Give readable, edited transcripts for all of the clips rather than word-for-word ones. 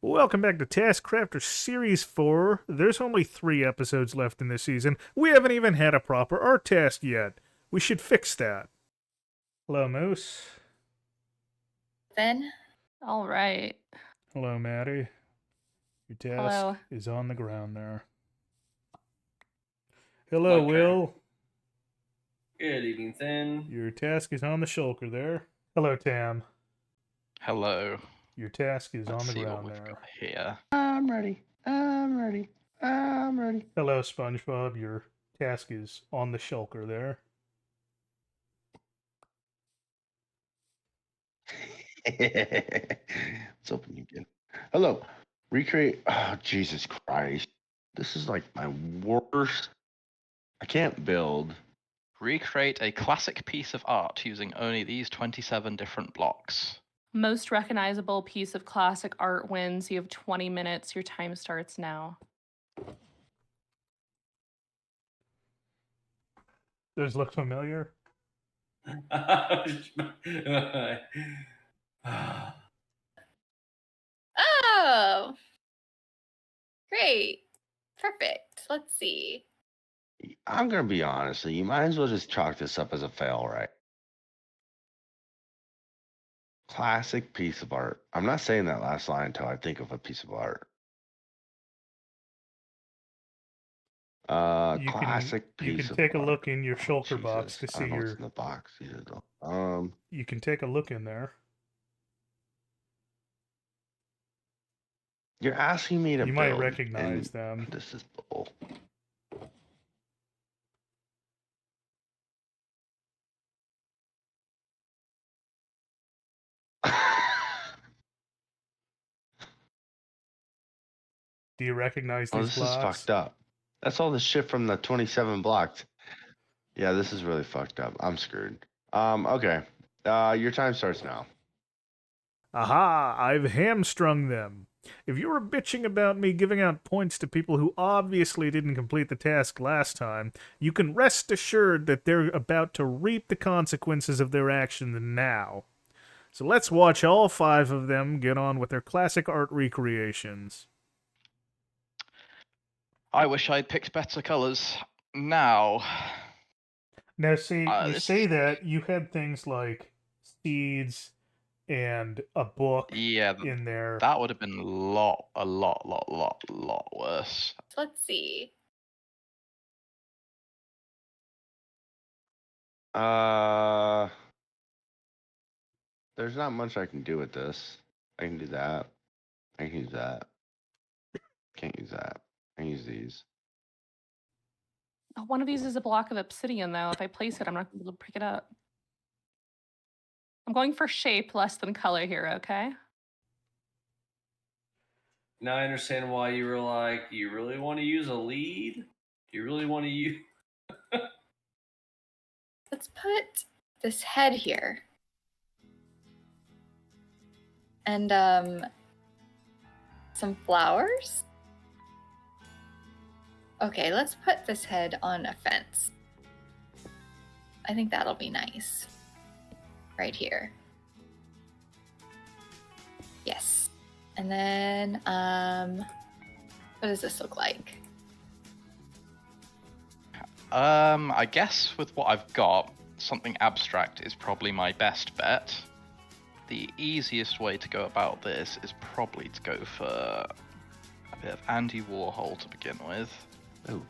Welcome back to Taskcrafter Series 4. There's only 3 episodes left in this season. We haven't even had a proper art task yet. We should fix that. Hello, Moose. Then? All right. Hello, Maddie. Your task Hello. is on the ground there. Hello, Okay. Will. Good evening, Thin. Your task is on the shulker there. Hello, Tam. Hello. Your task is Let's on the see ground what we've there. got here. I'm ready. Hello, SpongeBob. Your task is on the shulker there. Let's open you again. Hello. Recreate. Oh, Jesus Christ. This is like my worst. I can't build. Recreate a classic piece of art using only these 27 different blocks. Most recognizable piece of classic art wins. You have 20 minutes. Your time starts now. Does look familiar? Oh! Great. Perfect. Let's see. I'm going to be honest. You might as well just chalk this up as a fail, right? Classic piece of art. I'm not saying that last line until I think of a piece of art. Classic piece of art. You can take a look in your shulker box to I see don't know what's your. in the box either, though. You can take a look in there. You're asking me to You build. might recognize and them. This is bull. Do you recognize Oh, these this blocks? is fucked up. That's all the shit from the 27 blocks. Yeah, this is really fucked up. I'm screwed. Okay. Your time starts now. Aha! I've hamstrung them. If you were bitching about me giving out points to people who obviously didn't complete the task last time, you can rest assured that they're about to reap the consequences of their actions now. So let's watch all 5 of them get on with their classic art recreations. I wish I'd picked better colours. Now. Now, see, you this say is- that you had things like seeds and a book Yeah, in there. that would have been a lot worse. Let's see. There's not much I can do with this. I can do that. I can use that. Can't use that. I can use these. One of these is a block of obsidian, though. If I place it, I'm not going to be able to pick it up. I'm going for shape less than color here, okay? Now I understand why you were like, do you really want to use a lead? Do you really want to use... Let's put this head here. And, some flowers? Okay, let's put this head on a fence. I think that'll be nice. Right here. Yes. And then, what does this look like? I guess with what I've got, something abstract is probably my best bet. The easiest way to go about this is probably to go for a bit of Andy Warhol to begin with. Oh.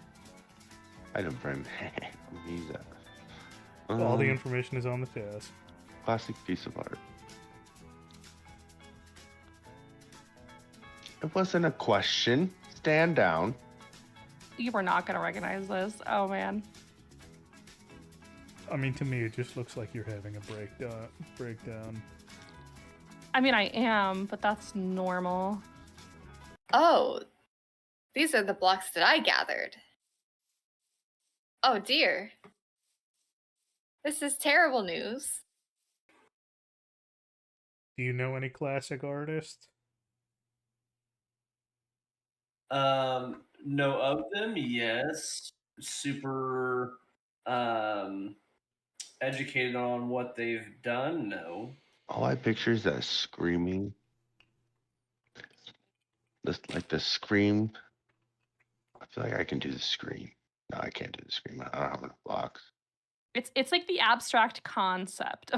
Item frame. I'm gonna use that. All the information is on the task. Classic piece of art. It wasn't a question. Stand down. You were not going to recognize this. Oh, man. I mean, to me, it just looks like you're having a breakdown. I mean, I am, but that's normal. Oh, these are the blocks that I gathered. Oh dear. This is terrible news. Do you know any classic artists? No of them, yes. Super educated on what they've done, no. All I picture is that screaming This like the scream. I feel like I can do the scream. No, I can't do the scream. I don't have enough blocks. It's like the abstract concept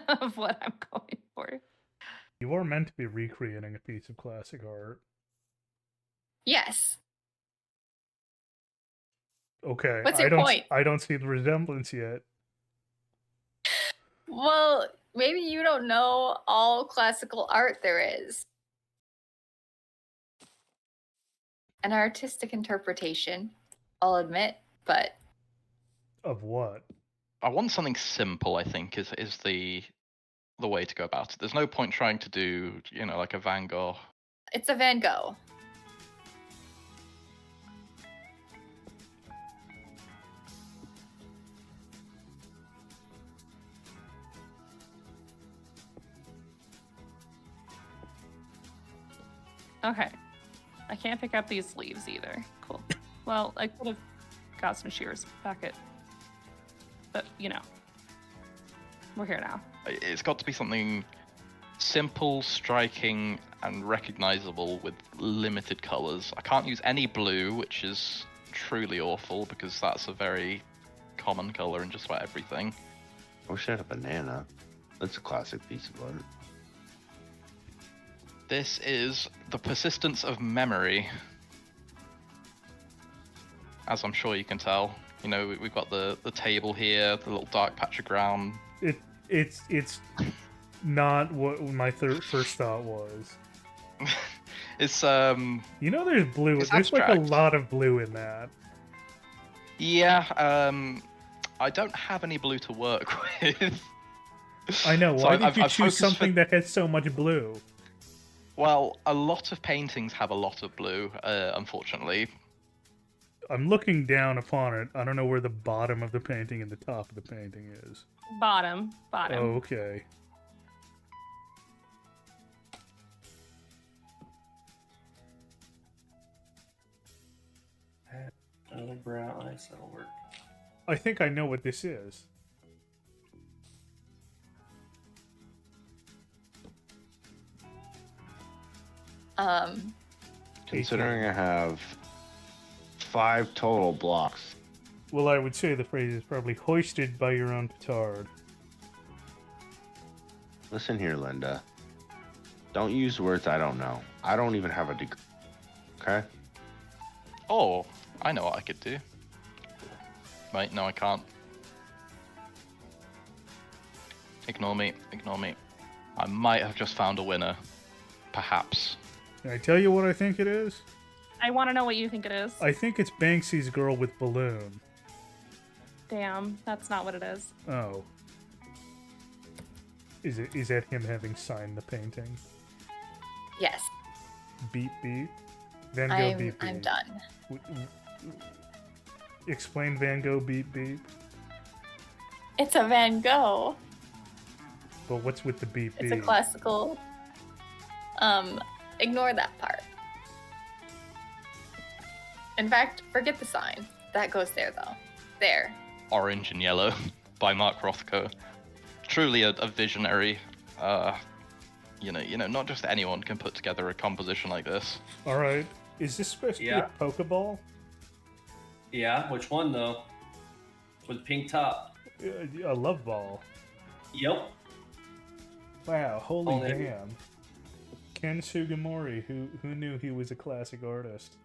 of what I'm going for. You are meant to be recreating a piece of classic art. Yes. Okay, What's your point? I don't see the resemblance yet. Well, maybe you don't know all classical art there is. An artistic interpretation, I'll admit, but Of what? I want something simple. I think is the way to go about it. There's no point trying to do like a Van Gogh. it's a Van Gogh. Okay. I can't pick up these leaves either. Cool. Well, I could have got some shears back at. But, we're here now. It's got to be something simple, striking, and recognizable with limited colors. I can't use any blue, which is truly awful because that's a very common color in just about everything. I wish I had a banana. That's a classic piece of art. This is the persistence of memory. As I'm sure you can tell. We've got the table here, the little dark patch of ground. It's not what my first thought was. It's there's blue. It's There's like abstract. a lot of blue in that. Yeah, I don't have any blue to work with. I know. So Why did you I've choose focused something that has so much blue? Well, a lot of paintings have a lot of blue, unfortunately. I'm looking down upon it. I don't know where the bottom of the painting and the top of the painting is. Bottom. Oh, okay. Another brown ice, that'll work. I think I know what this is. Considering I have 5 total blocks. Well, I would say the phrase is probably hoisted by your own petard. Listen here, Linda. Don't use words I don't know. I don't even have a degree. Okay? Oh, I know what I could do. Wait, no, I can't. Ignore me. I might have just found a winner. Perhaps. Can I tell you what I think it is? I want to know what you think it is. I think it's Banksy's girl with balloon. Damn, that's not what it is. Oh. Is that him having signed the painting? Yes. Beep beep. Van Gogh beep beep. I'm done. Explain Van Gogh beep beep. It's a Van Gogh. But what's with the beep beep? It's a classical. Ignore that part. In fact, forget the sign. That goes there, though. There. Orange and Yellow by Mark Rothko. Truly a visionary. Not just anyone can put together a composition like this. All right. Is this supposed to be a Pokeball? Yeah, which one though? With pink top. A love ball. Yep. Wow, holy Only- damn. Ken Sugimori, who knew he was a classic artist?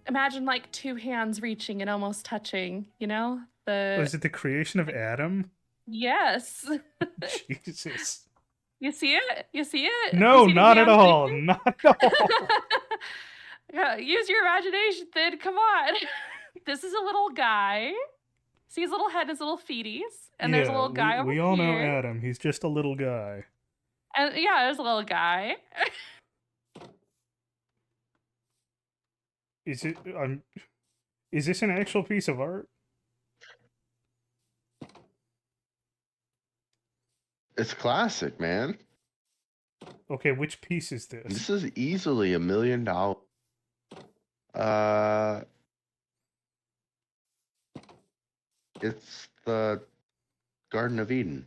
Imagine like two hands reaching and almost touching, Was it the creation of Adam? Yes. Jesus. You see it? You see it? No, You see the not at hands all. reaching? Not at all. Yeah, use your imagination, Thid. Come on. This is a little guy. See his little head, his little feeties, and there's a little guy over we here. all know Adam. He's just a little guy. And yeah, there's a little guy. Is it? Is this an actual piece of art? It's classic, man. Okay, which piece is this? This is easily $1 million. It's the Garden of Eden.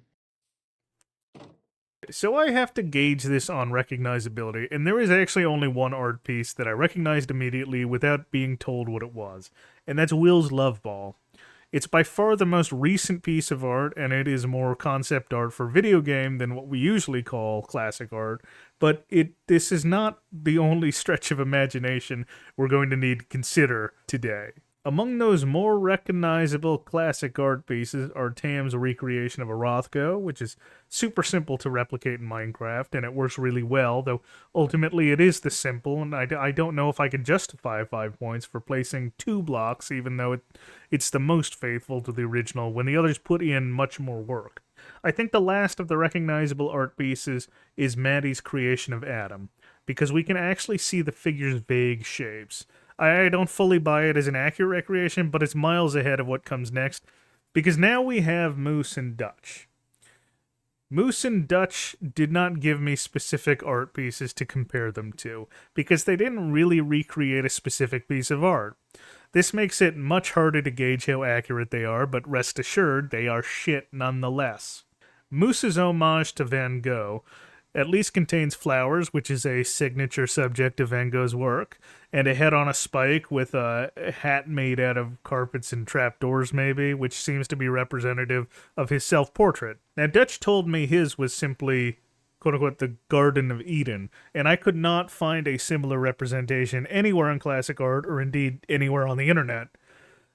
So I have to gauge this on recognizability, and there is actually only one art piece that I recognized immediately without being told what it was, and that's Will's Love Ball. It's by far the most recent piece of art, and it is more concept art for video game than what we usually call classic art, but this is not the only stretch of imagination we're going to need to consider today. Among those more recognizable classic art pieces are Tam's recreation of a Rothko, which is super simple to replicate in Minecraft, and it works really well, though ultimately it is the simple, and I don't know if I can justify 5 points for placing 2 blocks, even though it's the most faithful to the original, when the others put in much more work. I think the last of the recognizable art pieces is Maddie's creation of Adam, because we can actually see the figure's vague shapes. I don't fully buy it as an accurate recreation, but it's miles ahead of what comes next, because now we have Moose and Dutch. Moose and Dutch did not give me specific art pieces to compare them to, because they didn't really recreate a specific piece of art. This makes it much harder to gauge how accurate they are, but rest assured, they are shit nonetheless. Moose's homage to Van Gogh at least contains flowers, which is a signature subject of Van Gogh's work, and a head on a spike with a hat made out of carpets and trapdoors, maybe, which seems to be representative of his self-portrait. Now, Dutch told me his was simply, quote-unquote, the Garden of Eden, and I could not find a similar representation anywhere in classic art, or indeed anywhere on the internet.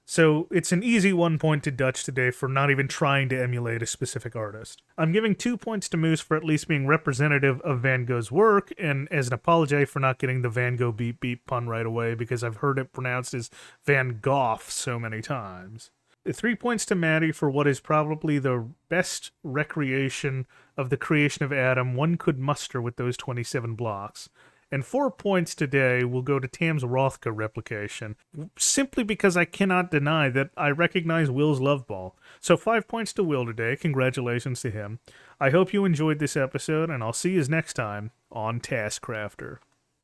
So it's an easy 1 point to Dutch today for not even trying to emulate a specific artist. I'm giving 2 points to Moose for at least being representative of Van Gogh's work, and as an apology for not getting the Van Gogh beep beep pun right away because I've heard it pronounced as Van Gogh so many times. 3 points to Maddie for what is probably the best recreation of the creation of Adam one could muster with those 27 blocks. And 4 points today will go to Tam's Rothko replication, simply because I cannot deny that I recognize Will's Love Ball. So 5 points to Will today, congratulations to him. I hope you enjoyed this episode, and I'll see you next time on Taskcrafter.